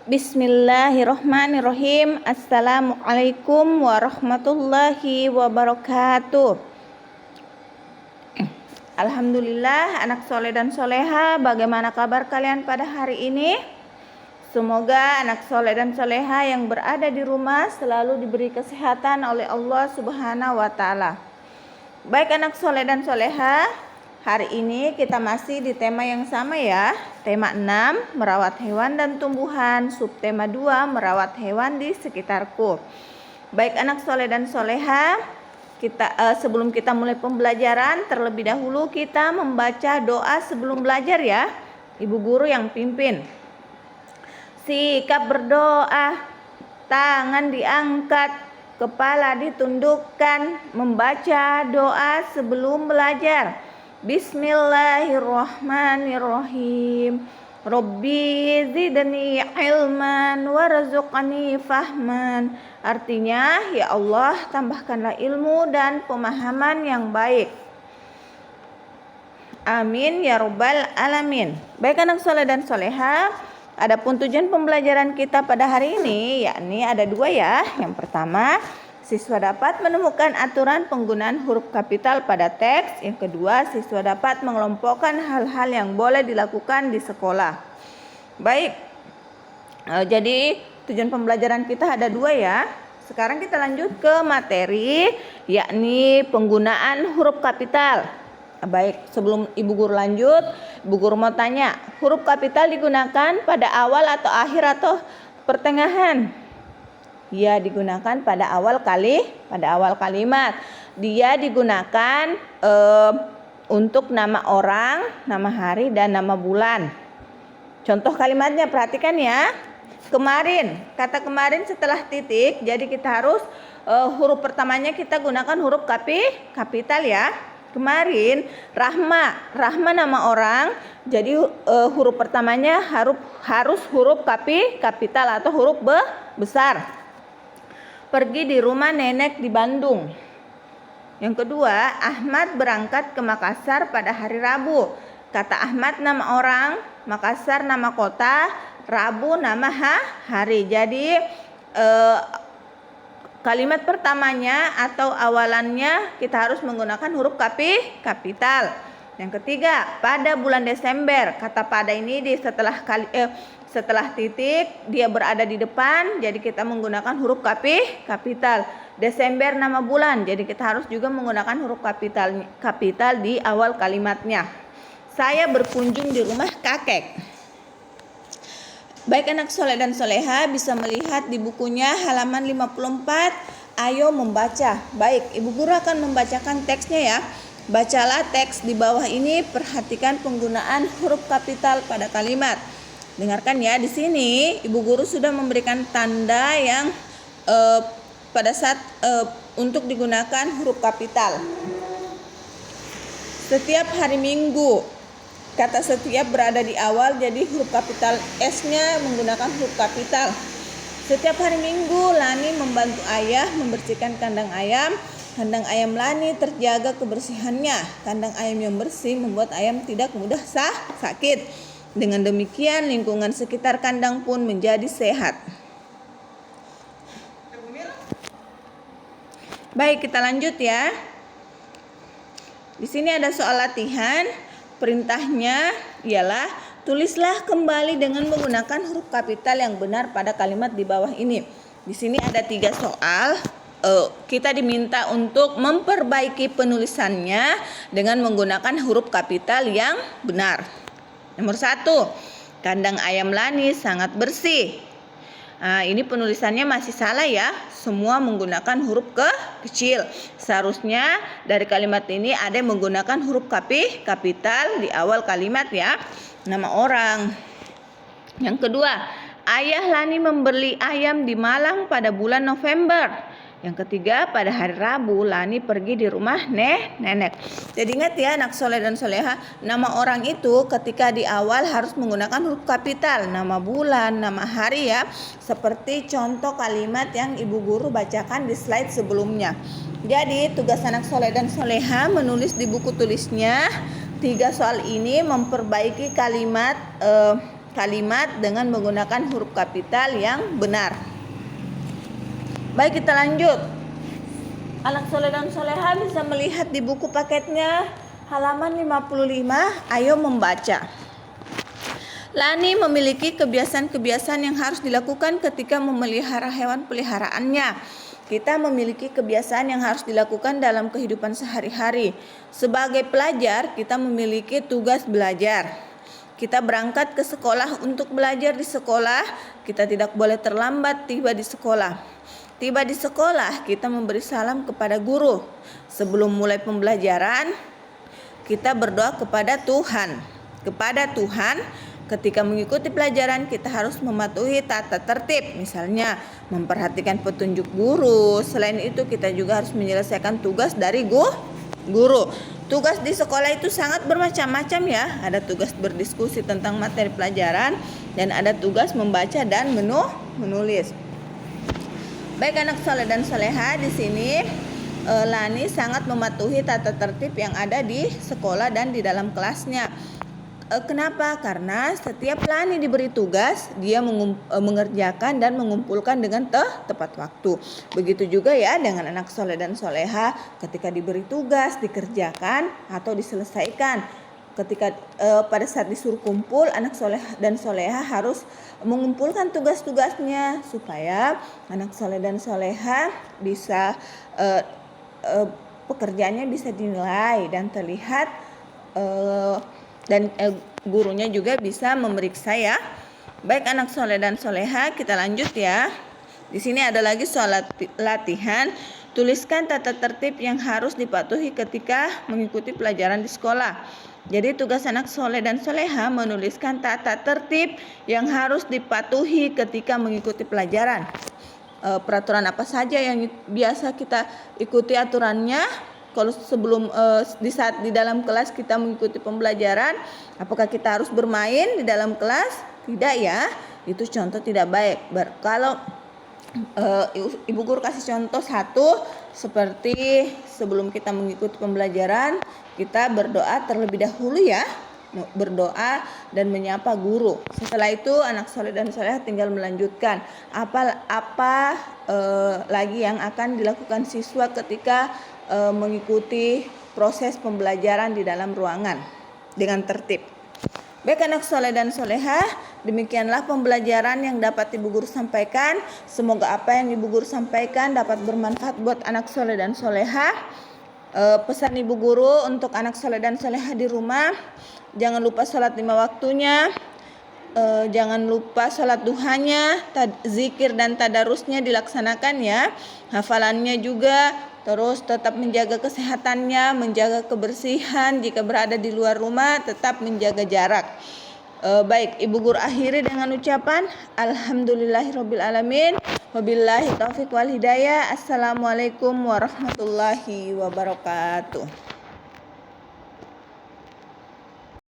Bismillahirrohmanirrohim. Assalamualaikum warahmatullahi wabarakatuh. Alhamdulillah, anak soleh dan soleha, bagaimana kabar kalian pada hari ini? Semoga anak soleh dan soleha yang berada di rumah selalu diberi kesehatan oleh Allah Subhanahu wa Ta'ala. Baik anak soleh dan soleha, hari ini kita masih di tema yang sama ya. Tema 6, merawat hewan dan tumbuhan. Subtema 2, merawat hewan di sekitarku. Baik anak soleh dan soleha, sebelum kita mulai pembelajaran, terlebih dahulu kita membaca doa sebelum belajar ya. Ibu guru yang pimpin. Sikap berdoa, tangan diangkat, kepala ditundukkan, membaca doa sebelum belajar. Bismillahirrahmanirrahim. Rabbi zidni ilman warzuqni fahman. Artinya, ya Allah, tambahkanlah ilmu dan pemahaman yang baik. Amin ya rabbal alamin. Baik anak soleh dan soleha, adapun tujuan pembelajaran kita pada hari ini yakni ada 2 ya. Yang pertama, siswa dapat menemukan aturan penggunaan huruf kapital pada teks. Yang kedua, siswa dapat mengelompokkan hal-hal yang boleh dilakukan di sekolah. Baik, jadi tujuan pembelajaran kita ada 2 ya. Sekarang kita lanjut ke materi, yakni penggunaan huruf kapital. Baik, sebelum Ibu Guru lanjut, Ibu Guru mau tanya, huruf kapital digunakan pada awal atau akhir atau pertengahan? Ya, digunakan pada awal kalimat. Dia digunakan untuk nama orang, nama hari, dan nama bulan. Contoh kalimatnya perhatikan ya. Kemarin, kata kemarin setelah titik, jadi kita harus huruf pertamanya kita gunakan huruf kapital ya. Kemarin, Rahma nama orang, jadi huruf pertamanya harus huruf kapital atau huruf besar. Pergi di rumah nenek di Bandung. Yang kedua, Ahmad berangkat ke Makassar pada hari Rabu. Kata Ahmad nama orang, Makassar nama kota, Rabu nama hari. Jadi kalimat pertamanya atau awalannya kita harus menggunakan huruf kapital. Yang ketiga, pada bulan Desember. Kata pada ini setelah titik dia berada di depan, jadi kita menggunakan huruf kapital. Desember nama bulan, jadi kita harus juga menggunakan huruf kapital di awal kalimatnya. Saya berkunjung di rumah kakek. Baik anak soleh dan soleha, bisa melihat di bukunya halaman 54. Ayo membaca. Baik, Ibu Guru akan membacakan teksnya ya. Bacalah teks di bawah ini, perhatikan penggunaan huruf kapital pada kalimat. Dengarkan ya, di sini Ibu Guru sudah memberikan tanda yang pada saat untuk digunakan huruf kapital. Setiap hari Minggu, kata setiap berada di awal, jadi huruf kapital S-nya menggunakan huruf kapital. Setiap hari Minggu, Lani membantu ayah membersihkan kandang ayam. Kandang ayam Lani terjaga kebersihannya. Kandang ayam yang bersih membuat ayam tidak mudah sakit. Dengan demikian, lingkungan sekitar kandang pun menjadi sehat. Baik, kita lanjut ya. Di sini ada soal latihan. Perintahnya ialah tulislah kembali dengan menggunakan huruf kapital yang benar pada kalimat di bawah ini. Di sini ada 3 soal. Kita diminta untuk memperbaiki penulisannya dengan menggunakan huruf kapital yang benar. Nomor 1, kandang ayam Lani sangat bersih. Ini penulisannya masih salah ya. Semua menggunakan huruf kecil. Seharusnya dari kalimat ini ada yang menggunakan huruf kapital di awal kalimat ya. Nama orang. Yang kedua, ayah Lani membeli ayam di Malang pada bulan November. Yang ketiga, pada hari Rabu Lani pergi di rumah nenek. Jadi ingat ya anak soleh dan soleha, nama orang itu ketika di awal harus menggunakan huruf kapital. Nama bulan, nama hari ya. Seperti contoh kalimat yang Ibu Guru bacakan di slide sebelumnya. Jadi tugas anak soleh dan soleha menulis di buku tulisnya 3 soal ini memperbaiki kalimat kalimat dengan menggunakan huruf kapital yang benar. Baik, kita lanjut. Anak soleh dan soleha bisa melihat di buku paketnya halaman 55. Ayo membaca. Lani memiliki kebiasaan-kebiasaan yang harus dilakukan ketika memelihara hewan peliharaannya. Kita memiliki kebiasaan yang harus dilakukan dalam kehidupan sehari-hari. Sebagai pelajar, kita memiliki tugas belajar. Kita berangkat ke sekolah untuk belajar di sekolah. Kita tidak boleh terlambat tiba di sekolah. Tiba di sekolah, kita memberi salam kepada guru. Sebelum mulai pembelajaran, kita berdoa kepada Tuhan. Ketika mengikuti pelajaran, kita harus mematuhi tata tertib, misalnya memperhatikan petunjuk guru. Selain itu, kita juga harus menyelesaikan tugas dari guru. Tugas di sekolah itu sangat bermacam-macam ya. Ada tugas berdiskusi tentang materi pelajaran dan ada tugas membaca dan menulis. Baik anak soleh dan soleha, di sini Lani sangat mematuhi tata tertib yang ada di sekolah dan di dalam kelasnya. Kenapa? Karena setiap Lani diberi tugas, dia mengerjakan dan mengumpulkan dengan tepat waktu. Begitu juga ya dengan anak soleh dan soleha, ketika diberi tugas dikerjakan atau diselesaikan. Ketika pada saat disuruh kumpul, anak soleh dan soleha harus mengumpulkan tugas-tugasnya supaya anak soleh dan soleha bisa pekerjaannya bisa dinilai dan terlihat dan gurunya juga bisa memeriksa ya. Baik anak soleh dan soleha, kita lanjut ya. Di sini ada lagi soal latihan. Tuliskan tata tertib yang harus dipatuhi ketika mengikuti pelajaran di sekolah. Jadi tugas anak soleh dan soleha menuliskan tata tertib yang harus dipatuhi ketika mengikuti pelajaran. Peraturan apa saja yang biasa kita ikuti aturannya? Kalau sebelum di dalam kelas kita mengikuti pembelajaran, apakah kita harus bermain di dalam kelas? Tidak ya, itu contoh tidak baik. Kalau Ibu Guru kasih contoh satu, seperti sebelum kita mengikuti pembelajaran, kita berdoa terlebih dahulu ya, berdoa dan menyapa guru. Setelah itu anak soleh dan soleha tinggal melanjutkan apa lagi yang akan dilakukan siswa ketika mengikuti proses pembelajaran di dalam ruangan dengan tertib. Baik anak soleh dan soleha, demikianlah pembelajaran yang dapat Ibu Guru sampaikan. Semoga apa yang Ibu Guru sampaikan dapat bermanfaat buat anak soleh dan soleha. Pesan Ibu Guru untuk anak soleh dan soleha di rumah, jangan lupa sholat 5 waktunya. Jangan lupa sholat duhanya, zikir dan tadarusnya dilaksanakan ya. Hafalannya juga. Terus tetap menjaga kesehatannya, menjaga kebersihan. Jika berada di luar rumah, tetap menjaga jarak. Baik, Ibu Guru akhiri dengan ucapan Alhamdulillahirabbil alamin. Wabillahi taufiq wal hidayah. Assalamualaikum warahmatullahi wabarakatuh.